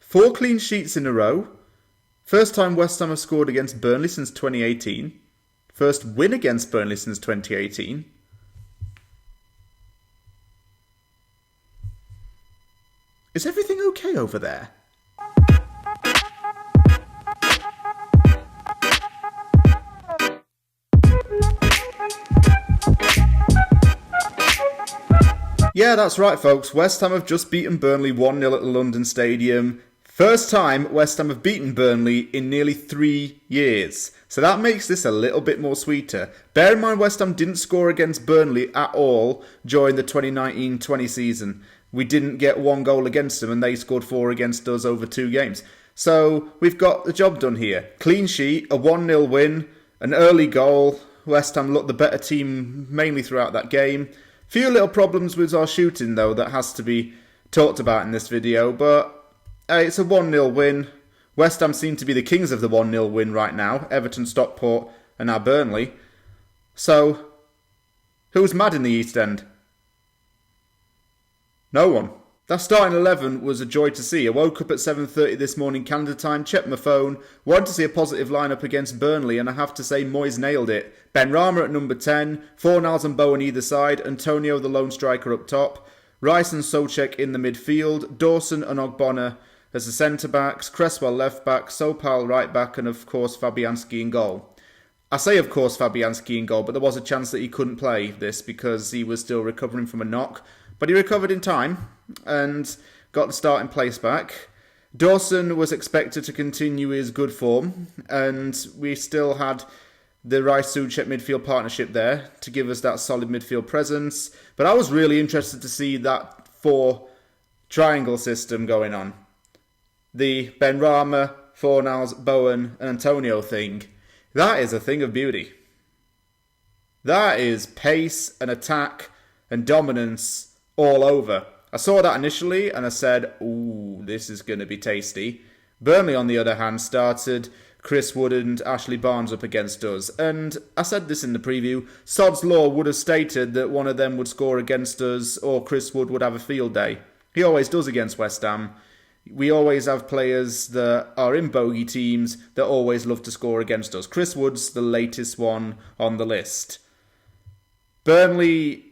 4 clean sheets in a row. First time West Ham have scored against Burnley since 2018. First win against Burnley since 2018. Is everything okay over there? Yeah, that's right, folks. West Ham have just beaten Burnley 1-0 at the London Stadium. First time West Ham have beaten Burnley in nearly 3 years. So that makes this a little bit more sweeter. Bear in mind, West Ham didn't score against Burnley at all during the 2019-20 season. We didn't get 1 goal against them, and they scored 4 against us over 2 games. So we've got the job done here. Clean sheet, a 1-0 win, an early goal. West Ham looked the better team mainly throughout that game. Few little problems with our shooting, though, that has to be talked about in this video, but it's a 1-0 win. West Ham seem to be the kings of the 1-0 win right now. Everton, Stockport, and now Burnley. So, who's mad in the East End? No one. That starting 11 was a joy to see. I woke up at 7:30 this morning Canada time, checked my phone, wanted to see a positive lineup against Burnley, and I have to say Moyes nailed it. Benrahma at number 10, Fornals and Bowen either side, Antonio the lone striker up top, Rice and Soucek in the midfield, Dawson and Ogbonna as the centre-backs, Cresswell left-back, Sopal right-back, and of course Fabianski in goal. I say of course Fabianski in goal, but there was a chance that he couldn't play this because he was still recovering from a knock. But he recovered in time and got the starting place back. Dawson was expected to continue his good form, and we still had the Rice-Soucek midfield partnership there to give us that solid midfield presence. But I was really interested to see that 4 triangle system going on. The Benrahma, Fornals, Bowen and Antonio thing. That is a thing of beauty. That is pace and attack and dominance all over. I saw that initially and I said, ooh, this is going to be tasty. Burnley, on the other hand, started Chris Wood and Ashley Barnes up against us. And I said this in the preview, Sod's Law would have stated that one of them would score against us or Chris Wood would have a field day. He always does against West Ham. We always have players that are in bogey teams that always love to score against us. Chris Wood's the latest one on the list. Burnley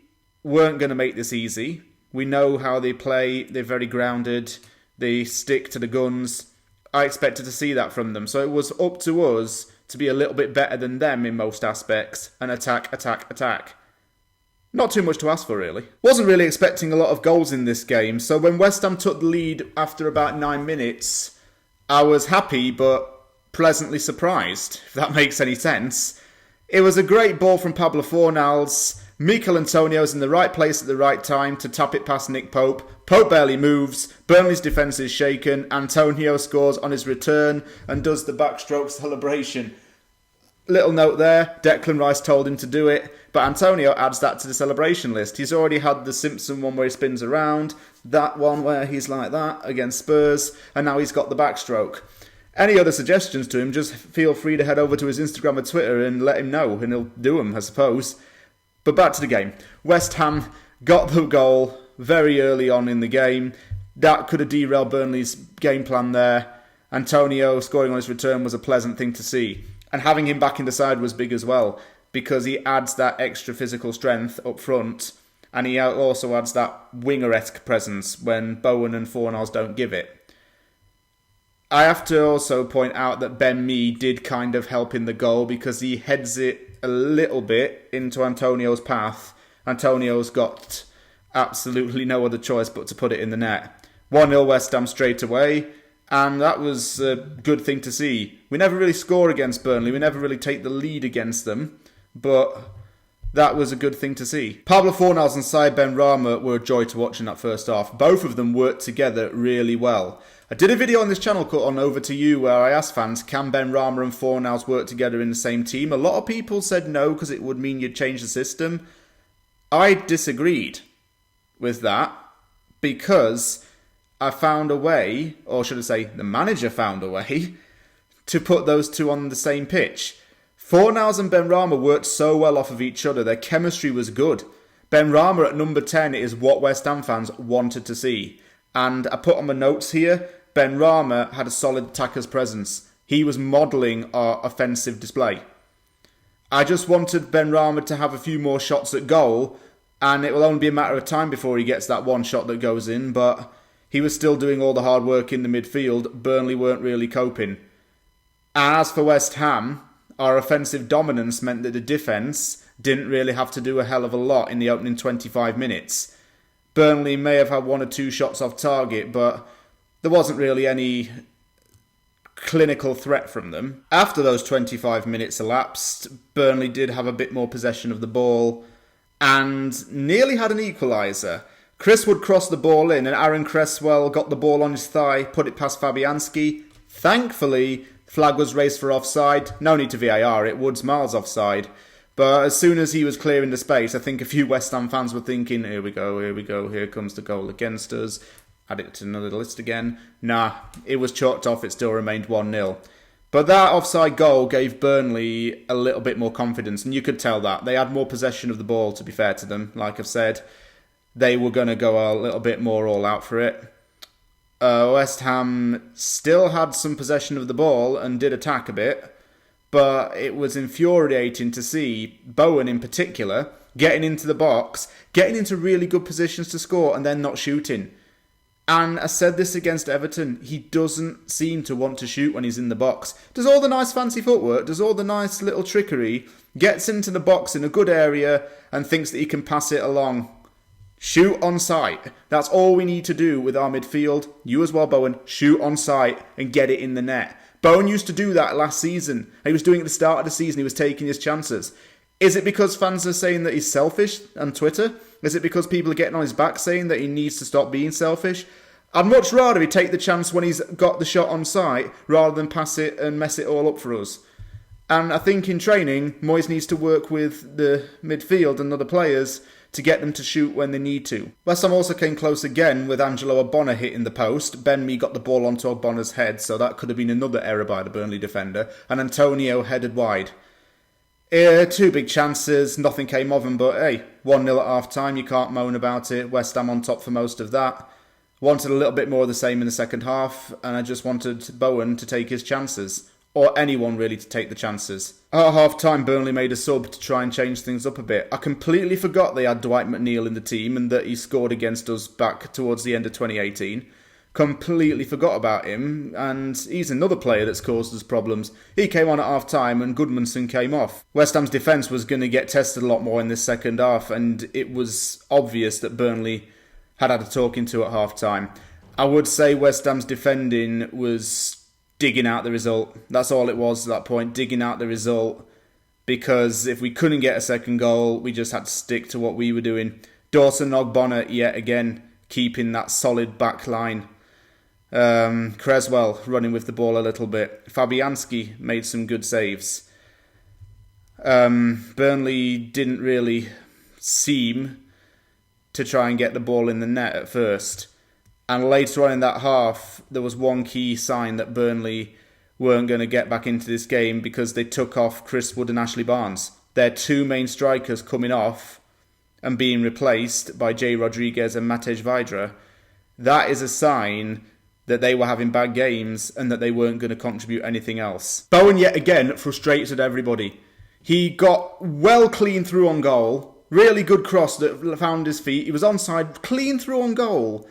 weren't going to make this easy. We know how they play. They're very grounded. They stick to the guns. I expected to see that from them. So it was up to us to be a little bit better than them in most aspects and attack, attack, attack. Not too much to ask for, really. Wasn't really expecting a lot of goals in this game. So when West Ham took the lead after about 9 minutes, I was happy but pleasantly surprised, if that makes any sense. It was a great ball from Pablo Fornals. Michail Antonio's in the right place at the right time to tap it past Nick Pope. Pope barely moves. Burnley's defence is shaken. Antonio scores on his return and does the backstroke celebration. Little note there, Declan Rice told him to do it, but Antonio adds that to the celebration list. He's already had the Simpson one where he spins around, that one where he's like that against Spurs, and now he's got the backstroke. Any other suggestions to him, just feel free to head over to his Instagram or Twitter and let him know, and he'll do them, I suppose. But back to the game. West Ham got the goal very early on in the game. That could have derailed Burnley's game plan there. Antonio scoring on his return was a pleasant thing to see. And having him back in the side was big as well, because he adds that extra physical strength up front, and he also adds that winger-esque presence when Bowen and Fornals don't give it. I have to also point out that Ben Mee did kind of help in the goal because he heads it a little bit into Antonio's path. Antonio's got absolutely no other choice but to put it in the net. 1-0 West Ham straight away, and that was a good thing to see. We never really score against Burnley, we never really take the lead against them, but that was a good thing to see. Pablo Fornals and Saïd Benrahma were a joy to watch in that first half. Both of them worked together really well. I did a video on this channel called On Over To You where I asked fans, can Benrahma and Fornals work together in the same team? A lot of people said no because it would mean you'd change the system. I disagreed with that because I found a way, or should I say the manager found a way, to put those two on the same pitch. Fornals and Benrahma worked so well off of each other, their chemistry was good. Benrahma at number 10 is what West Ham fans wanted to see. And I put on my notes here, Benrahma had a solid attacker's presence. He was modelling our offensive display. I just wanted Benrahma to have a few more shots at goal, and it will only be a matter of time before he gets that one shot that goes in, but he was still doing all the hard work in the midfield. Burnley weren't really coping. And as for West Ham, our offensive dominance meant that the defence didn't really have to do a hell of a lot in the opening 25 minutes. Burnley may have had 1 or 2 shots off target, but there wasn't really any clinical threat from them. After those 25 minutes elapsed, Burnley did have a bit more possession of the ball and nearly had an equaliser. Chris Wood crossed the ball in and Aaron Cresswell got the ball on his thigh, put it past Fabianski. Thankfully, the flag was raised for offside. No need to VAR it, Wood's miles offside. But as soon as he was clearing the space, I think a few West Ham fans were thinking, here we go, here comes the goal against us. Add it to another list again. Nah, it was chalked off, it still remained 1-0. But that offside goal gave Burnley a little bit more confidence, and you could tell that. They had more possession of the ball, to be fair to them. Like I've said, they were going to go a little bit more all out for it. West Ham still had some possession of the ball and did attack a bit, but it was infuriating to see Bowen in particular getting into the box, getting into really good positions to score and then not shooting. And I said this against Everton, he doesn't seem to want to shoot when he's in the box. Does all the nice fancy footwork, does all the nice little trickery, gets into the box in a good area and thinks that he can pass it along. Shoot on sight. That's all we need to do with our midfield. You as well, Bowen. Shoot on sight and get it in the net. Bowen used to do that last season. He was doing it at the start of the season. He was taking his chances. Is it because fans are saying that he's selfish on Twitter? Is it because people are getting on his back saying that he needs to stop being selfish? I'd much rather he take the chance when he's got the shot on sight rather than pass it and mess it all up for us. And I think in training, Moyes needs to work with the midfield and other players to get them to shoot when they need to. West Ham also came close again with Angelo Ogbonna hitting the post. Benrahma got the ball onto Ogbonna's head, so that could have been another error by the Burnley defender. And Antonio headed wide. 2 big chances, nothing came of them, but hey, 1-0 at half-time, you can't moan about it. West Ham on top for most of that. Wanted a little bit more of the same in the second half, and I just wanted Bowen to take his chances. Or anyone really to take the chances. At half-time, Burnley made a sub to try and change things up a bit. I completely forgot they had Dwight McNeil in the team and that he scored against us back towards the end of 2018. Completely forgot about him, and he's another player that's caused us problems. He came on at half-time and Goodmanson came off. West Ham's defence was going to get tested a lot more in this second half, and it was obvious that Burnley had a talking to at half-time. I would say West Ham's defending was digging out the result. That's all it was at that point, digging out the result. Because if we couldn't get a second goal, we just had to stick to what we were doing. Dawson and Ogbonna, yet again, keeping that solid back line. Cresswell running with the ball a little bit. Fabianski made some good saves. Burnley didn't really seem to try and get the ball in the net at first. And later on in that half, there was one key sign that Burnley weren't going to get back into this game because they took off Chris Wood and Ashley Barnes. Their 2 main strikers coming off and being replaced by Jay Rodriguez and Matej Vydra. That is a sign that they were having bad games and that they weren't going to contribute anything else. Bowen yet again frustrated everybody. He got well clean through on goal. Really good cross that found his feet. He was onside, clean through on goal.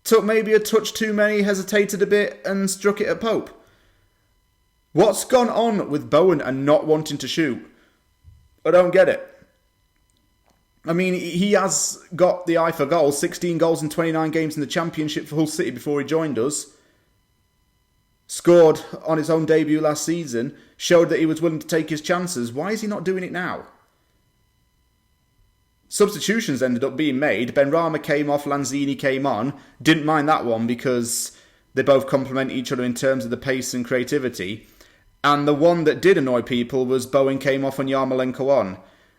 Took maybe a touch too many, hesitated a bit and struck it at Pope. What's gone on with Bowen and not wanting to shoot? I don't get it. I mean, he has got the eye for goals. 16 goals in 29 games in the Championship for Hull City before he joined us. Scored on his own debut last season. Showed that he was willing to take his chances. Why is he not doing it now? Substitutions ended up being made. Benrahma came off, Lanzini came on. Didn't mind that one because they both complement each other in terms of the pace and creativity. And the one that did annoy people was Bowen came off and Yarmolenko on.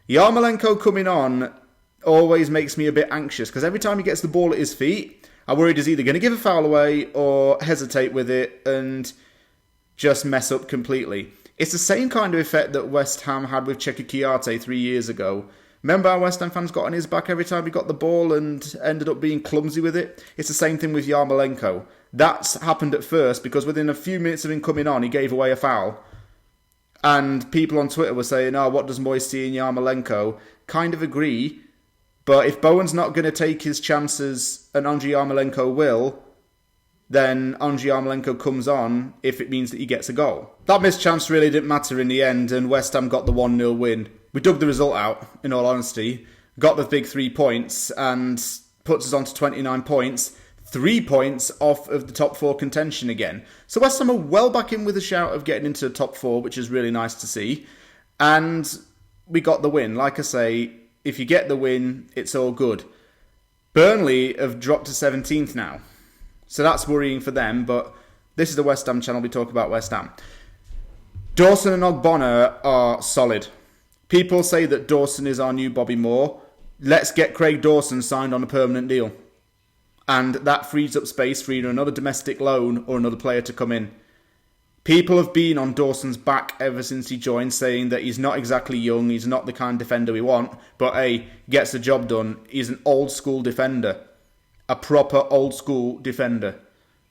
Yarmolenko coming on always makes me a bit anxious because every time he gets the ball at his feet, I'm worried he's either going to give a foul away or hesitate with it and just mess up completely. It's the same kind of effect that West Ham had with Cheikh Kouyaté 3 years ago. Remember how West Ham fans got on his back every time he got the ball and ended up being clumsy with it? It's the same thing with Yarmolenko. That's happened at first because within a few minutes of him coming on, he gave away a foul. And people on Twitter were saying, oh, what does Moyes see in Yarmolenko? Kind of agree. But if Bowen's not going to take his chances and Andriy Yarmolenko will, then Andriy Yarmolenko comes on if it means that he gets a goal. That missed chance really didn't matter in the end, and West Ham got the 1-0 win. We dug the result out, in all honesty. Got the big 3 points and puts us on to 29 points. 3 points off of the top 4 contention again. So West Ham are well back in with a shout of getting into the top 4, which is really nice to see. And we got the win. Like I say, if you get the win, it's all good. Burnley have dropped to 17th now. So that's worrying for them, but this is the West Ham channel, we talk about West Ham. Dawson and Ogbonna are solid. People say that Dawson is our new Bobby Moore. Let's get Craig Dawson signed on a permanent deal. And that frees up space for either another domestic loan or another player to come in. People have been on Dawson's back ever since he joined, saying that he's not exactly young, he's not the kind of defender we want, but hey, gets the job done. He's an old school defender. A proper old school defender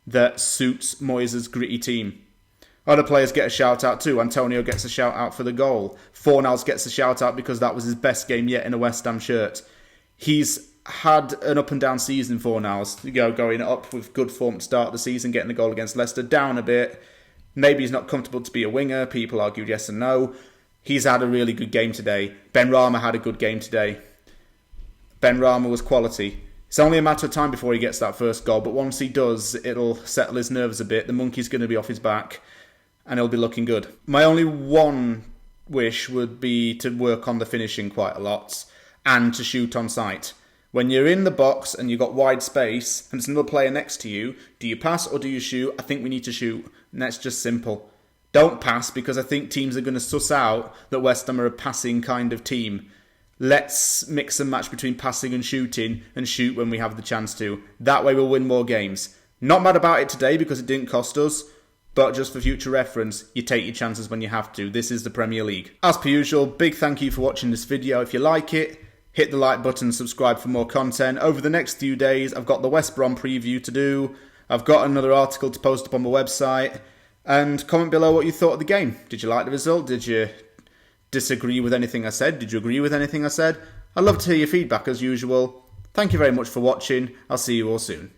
that suits Moyes' gritty team. Other players get a shout out too. Antonio gets a shout out for the goal. Fornals gets a shout out because that was his best game yet in a West Ham shirt. He's had an up and down season, Fornals. Going up with good form to start the season, getting the goal against Leicester, down a bit. Maybe he's not comfortable to be a winger. People argued yes and no. He's had a really good game today. Benrahma had a good game today. Benrahma was quality. It's only a matter of time before he gets that first goal, but once he does, it'll settle his nerves a bit. The monkey's going to be off his back, and he'll be looking good. My only one wish would be to work on the finishing quite a lot, and to shoot on sight. When you're in the box and you've got wide space, and there's another player next to you, do you pass or do you shoot? I think we need to shoot, and that's just simple. Don't pass, because I think teams are going to suss out that West Ham are a passing kind of team. Let's mix and match between passing and shoot when we have the chance to. That way we'll win more games. Not mad about it today because it didn't cost us, but just for future reference, you take your chances when you have to. This is the Premier League. As per usual, big thank you for watching this video. If you like it, hit the like button, subscribe for more content. Over the next few days, I've got the West Brom preview to do. I've got another article to post up on my website. And comment below what you thought of the game. Did you like the result? Did you disagree with anything I said? Did you agree with anything I said? I'd love to hear your feedback as usual. Thank you very much for watching. I'll see you all soon.